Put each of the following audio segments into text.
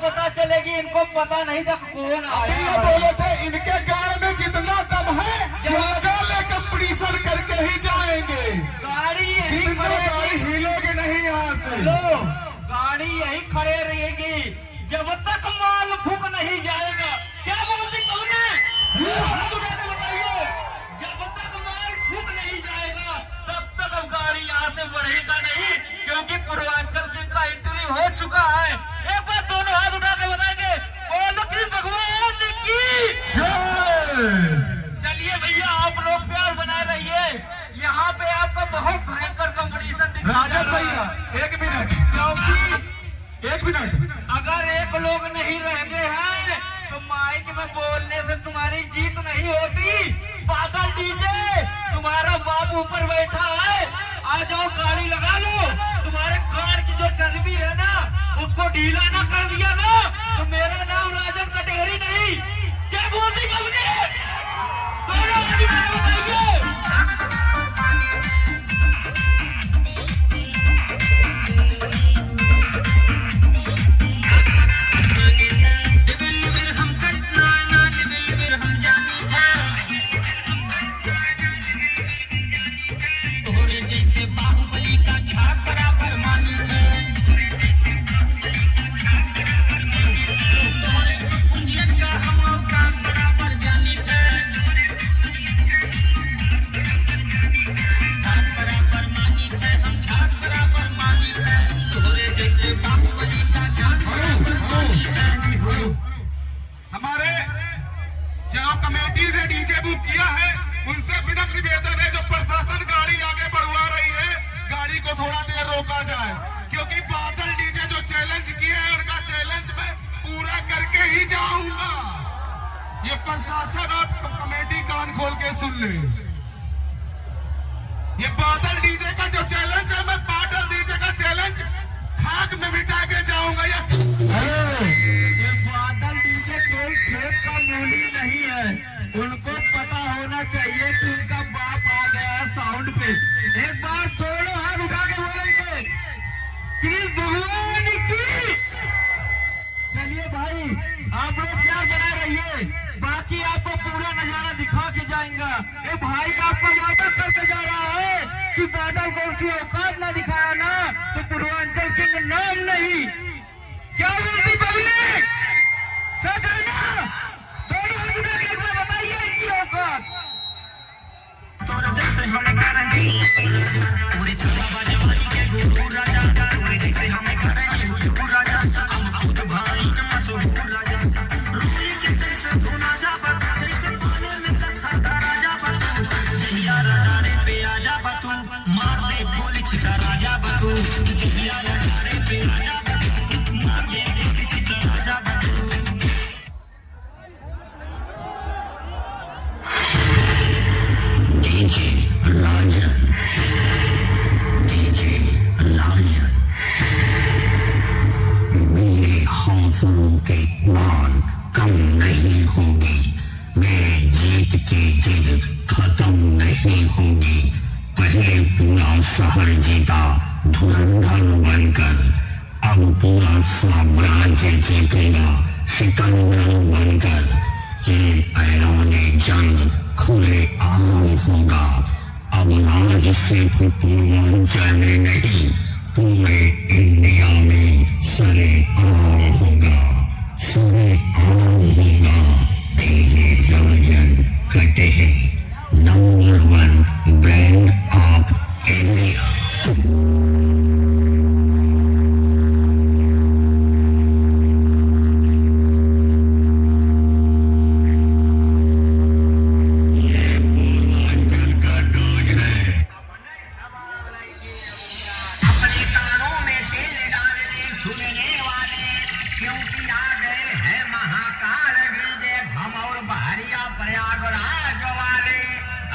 पता चलेगी, इनको पता नहीं था कौन आया। ये बोले थे इनके गाड़ में जितना दम है कंपटीशन करके ही जाएंगे। गाड़ी गाड़ी हिलेगी नहीं यहाँ से। लो, गाड़ी यही खड़े रहेगी जब तक माल फूक नहीं जाएगा। क्या बोलती तुमने? बताइए, जब तक माल फूक नहीं जाएगा तब तक अब गाड़ी यहाँ से बढ़ेगा नहीं, क्योंकि पूर्वांचल का एंट्री हो चुका है। एक बार दोनों हाथ उठा के बताएंगे, बोलो कि भगवान की जय। चलिए भैया, आप लोग प्यार बनाए रहिए। यहाँ पे आपको बहुत भयंकर कंपटीशन दिखा। राजन भैया एक मिनट, क्योंकि एक मिनट, अगर एक लोग नहीं रहते हैं तो माइक में बोलने से तुम्हारी जीत नहीं होती। बादल डीजे, तुम्हारा बाप ऊपर बैठा है, आ जाओ गाड़ी लगा लो। तुम्हारे कार की जो चर्बी है ना, उसको ढीला ना कर दिया ना तो मेरा नाम राजन कटेरी नहीं। क्या बोलती कंपनी? दोनों आदमी बताइए। कमेटी ने डीजे बुक किया है, उनसे विनम्र निवेदन है, जो प्रशासन गाड़ी आगे बढ़वा रही है, गाड़ी को थोड़ा देर रोका जाए, क्योंकि बादल डीजे जो चैलेंज किए हैं उनका चैलेंज मैं पूरा करके ही जाऊंगा। ये प्रशासन और कमेटी कान खोल के सुन ले। ये बादल डीजे का जो चैलेंज है, मैं बादल डीजे का चैलेंज खाक में मिटा के जाऊंगा। ये बादल डीजे कोई खेत का मूली नहीं है। उनको पता होना चाहिए कि उनका बाप आ गया है साउंड पे। एक बार दोनों हाथ उठा के बोलेंगे कि भगवान की। चलिए भाई, आप लोग प्यार बनाए रहिए, बाकी आपको पूरा नजारा दिखा के जाएंगा। ये भाई आपको वादा करके जा रहा है कि बादल को उसकी औकात ना दिखाया ना तो पूर्वांचल किंग नाम नहीं। क्या बोलती पब्लिक? सच है ना? दोनों हाथ उठा के एक बार बताइए इनकी औकात। जैसे हमें पूरी जवानी के गुरु राजा का, जैसे हमें करेंगे हुजूर राजा, हम भाई मशहूर राजा, रूही के जैसे धुना जा बता, जैसे सोने में कथा का राजा बतू, यार राजा पे आजा बतू, मार दे गोली छिका राजा बतू, यार राजा पे आजा बतू, मार दे गोली छिका राजा बतू। मेरे हौसलों के मान कम नहीं होगी, मेरे जीत की जिद खत्म नहीं होगी। पहले पूरा शहर जीता धुरंधर बनकर, अब पूरा साम्राज्य जीतेगा सिकंदर बनकर। ये ऐलाने जंग खुले आम होगा, अब राज सिर्फ पूर्वांचल में नहीं पूरे इंडिया में सरे आम होगा, सरे आम होगा। तेरे राजन कहते हैं number 1 brand of India. Prayagraj वाले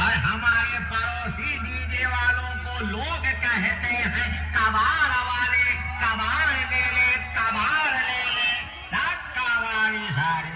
और हमारे पड़ोसी डीजे वालों को लोग कहते हैं कबाड़ वाले। कबाड़ ले ले, कबाड़ ले ले, कबाड़ी सारे।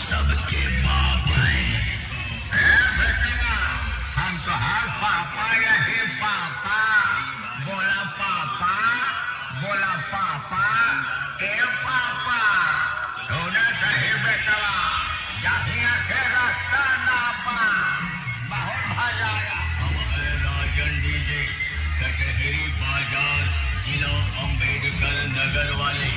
सबके बाप हैं। हम तो हर पापा यही पापा बोला पापा ए पापा होना सही बेटवा यहाँ से रास्ता ना पा बहुत मजा आया। हमारे राजन डीजे कटहरी बाजार जिला अम्बेडकर नगर वाले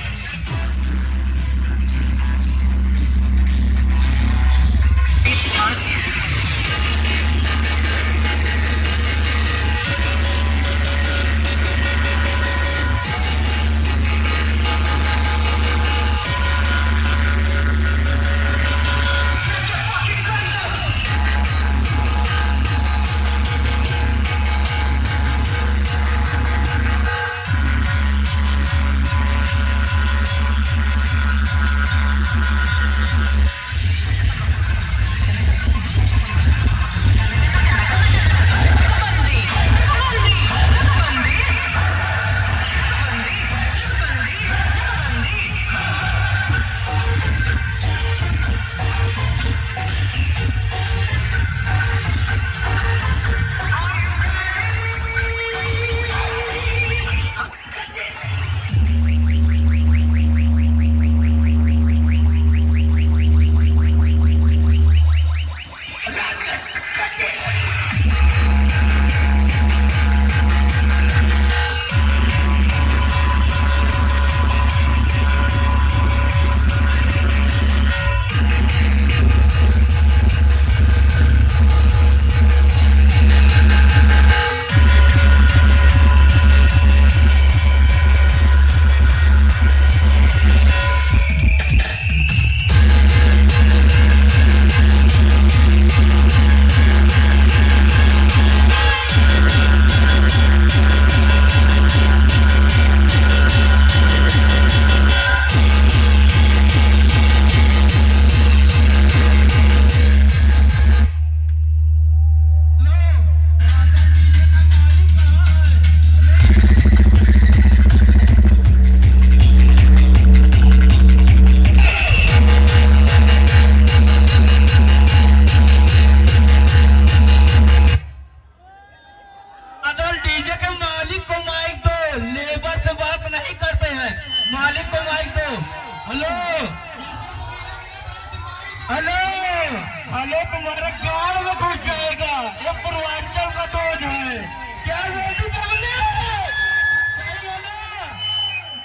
हेलो तुम्हारे गांव में घुस जाएगा। ये पूर्वांचल का डोज है। क्या बोली बोले?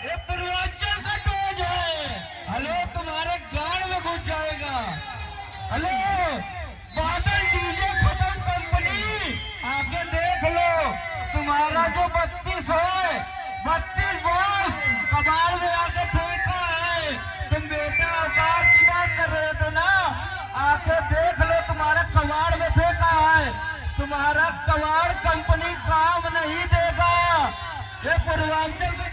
ये पूर्वांचल का डोज है। हेलो तुम्हारे गांव में घुस जाएगा। हेलो बादल डीजे खत्म कंपनी आके देख लो। तुम्हारा जो 32 है 32 बॉस कबाड़ में आके फेंका है। तुम बेटा अवकाश की बात कर रहे थे ना, आके देख लो तुम्हारा कबाड़ में फेंका है। तुम्हारा कबाड़ कंपनी काम नहीं देगा। ये पूर्वांचल के